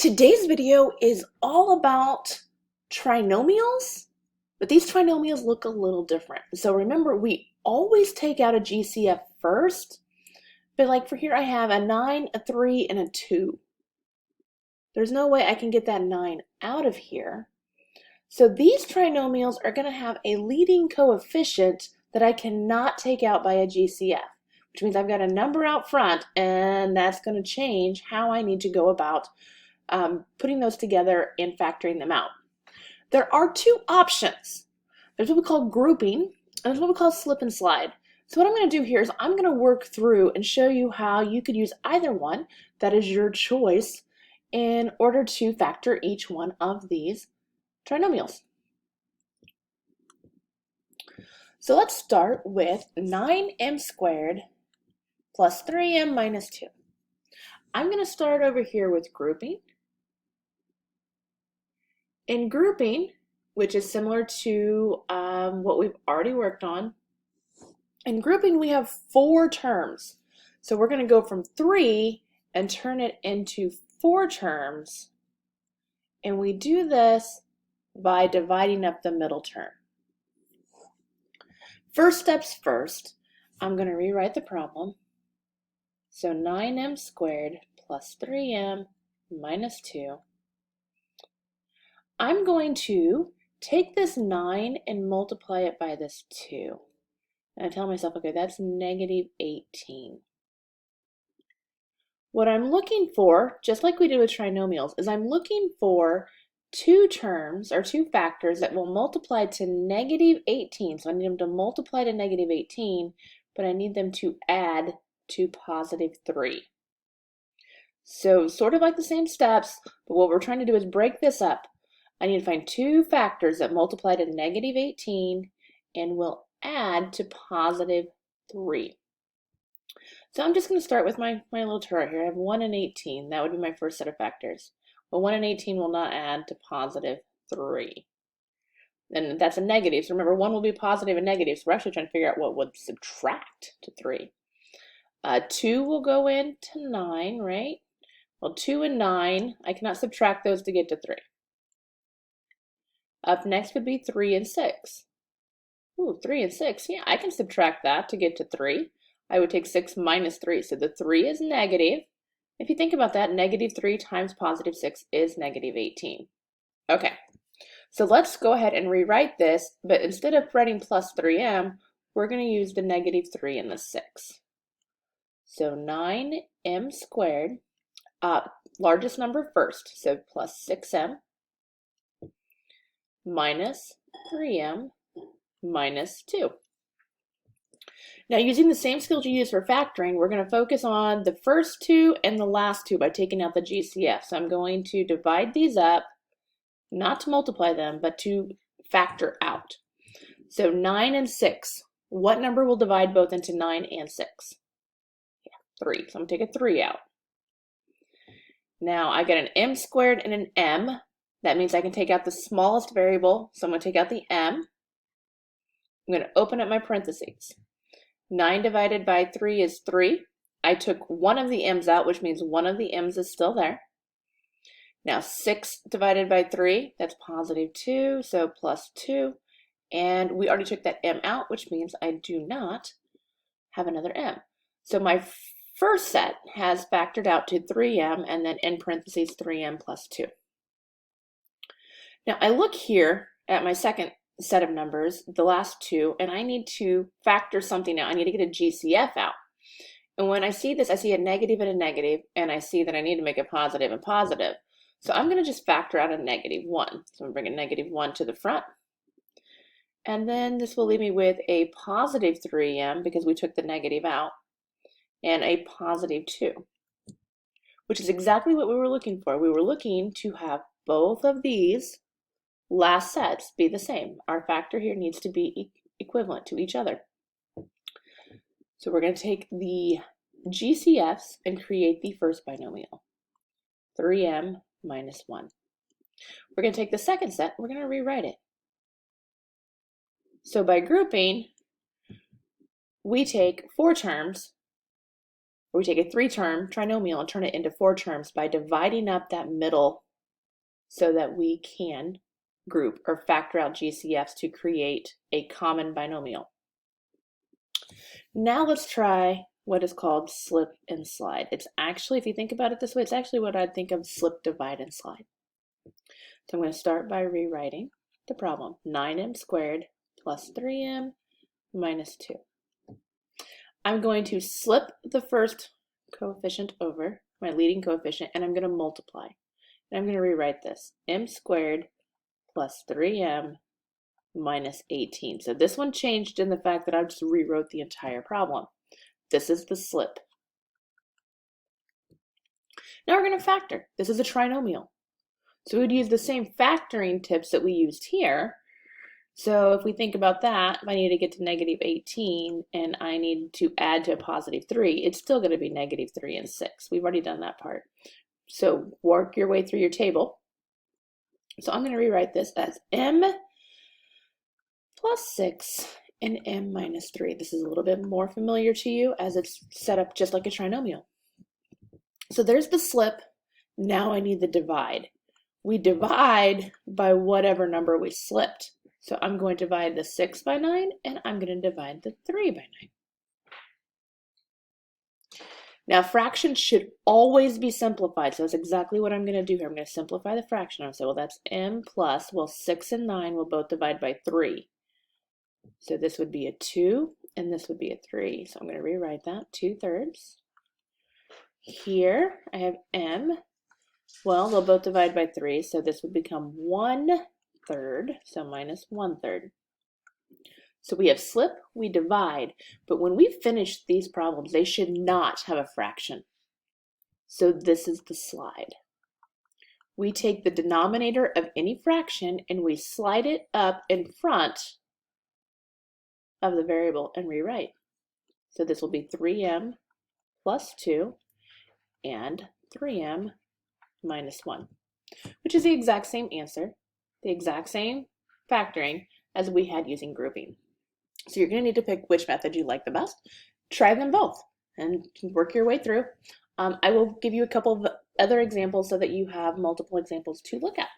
Today's video is all about trinomials, but these trinomials look a little different. So remember, we always take out a GCF first, but like for here I have a 9, a 3, and a 2. There's no way I can get that 9 out of here. So these trinomials are going to have a leading coefficient that I cannot take out by a GCF, which means I've got a number out front, and that's going to change how I need to go about putting those together and factoring them out. There are two options. There's what we call grouping, and there's what we call slip and slide. So what I'm going to do here is I'm going to work through and show you how you could use either one, that is your choice, in order to factor each one of these trinomials. So let's start with 9m squared plus 3m minus 2. I'm going to start over here with grouping. In grouping, which is similar to what we've already worked on, in grouping we have 4 terms. So we're going to go from 3 and turn it into 4 terms. And we do this by dividing up the middle term. First steps first, I'm going to rewrite the problem. So 9m squared plus 3m minus 2. I'm going to take this 9 and multiply it by this 2. And I tell myself, okay, that's negative 18. What I'm looking for, just like we did with trinomials, is I'm looking for 2 terms or 2 factors that will multiply to negative 18. So I need them to multiply to negative 18, but I need them to add to positive 3. So sort of like the same steps, but what we're trying to do is break this up. I need to find 2 factors that multiply to negative 18 and will add to positive 3. So I'm just going to start with my little chart here. I have 1 and 18. That would be my first set of factors. Well, 1 and 18 will not add to positive 3. And that's a negative. So remember, 1 will be positive and negative. So we're actually trying to figure out what would subtract to 3. 2 will go into 9, right? Well, 2 and 9, I cannot subtract those to get to 3. Up next would be 3 and 6. Ooh, 3 and 6. Yeah, I can subtract that to get to 3. I would take 6 minus 3. So the 3 is negative. If you think about that, negative 3 times positive 6 is negative 18. Okay, so let's go ahead and rewrite this, but instead of writing plus 3m, we're going to use the negative 3 and the 6. So 9m squared, largest number first, so plus 6m, minus 3m minus 2. Now, using the same skills you use for factoring, we're going to focus on the first 2 and the last 2 by taking out the GCF. So I'm going to divide these up, not to multiply them, but to factor out. So 9 and 6. What number will divide both into 9 and 6? Yeah, 3. So I'm going to take a 3 out. Now I get an m squared and an m. That means I can take out the smallest variable. So I'm going to take out the m. I'm going to open up my parentheses. 9 divided by 3 is 3. I took one of the m's out, which means one of the m's is still there. Now 6 divided by 3, that's positive 2, so plus 2. And we already took that m out, which means I do not have another m. So my first set has factored out to 3m and then in parentheses 3m plus 2. Now I look here at my second set of numbers, the last 2, and I need to factor something out. I need to get a GCF out. And when I see this, I see a negative and a negative, and I see that I need to make a positive and positive. So I'm going to just factor out a negative 1. So I'm going to bring a negative 1 to the front. And then this will leave me with a positive 3m because we took the negative out, and a positive 2, which is exactly what we were looking for. We were looking to have both of these last sets be the same. Our factor here needs to be equivalent to each other. So we're going to take the GCFs and create the first binomial, 3m minus 1. We're going to take the second set, we're going to rewrite it. So by grouping, we take 4 terms Or we take a 3-term trinomial and turn it into 4 terms by dividing up that middle so that we can group or factor out GCFs to create a common binomial. Now let's try what is called slip and slide. It's actually, if you think about it this way, it's actually what I'd think of slip, divide, and slide. So I'm going to start by rewriting the problem. 9m squared plus 3m minus 2. I'm going to slip the first coefficient over, my leading coefficient, and I'm going to multiply. And I'm going to rewrite this. M squared plus 3m minus 18. So this one changed in the fact that I just rewrote the entire problem. This is the slip. Now we're going to factor. This is a trinomial. So we would use the same factoring tips that we used here. So if we think about that, if I need to get to negative 18 and I need to add to a positive 3, it's still going to be negative 3 and 6. We've already done that part. So work your way through your table. So I'm going to rewrite this as m plus 6 and m minus 3. This is a little bit more familiar to you as it's set up just like a trinomial. So there's the slip. Now I need the divide. We divide by whatever number we slipped. So I'm going to divide the 6 by 9, and I'm going to divide the 3 by 9. Now, fractions should always be simplified, so that's exactly what I'm going to do here. I'm going to simplify the fraction. I'm going to say, well, that's m plus, well, 6 and 9 will both divide by 3. So this would be a 2, and this would be a 3. So I'm going to rewrite that, 2/3. Here, I have m. Well, they'll both divide by 3, so this would become 1/3, so minus 1/3. So we have slip, we divide, but when we finish these problems, they should not have a fraction. So this is the slide. We take the denominator of any fraction and we slide it up in front of the variable and rewrite. So this will be 3m plus 2 and 3m minus 1, which is the exact same answer, the exact same factoring as we had using grouping. So you're going to need to pick which method you like the best. Try them both and work your way through. I will give you a couple of other examples so that you have multiple examples to look at.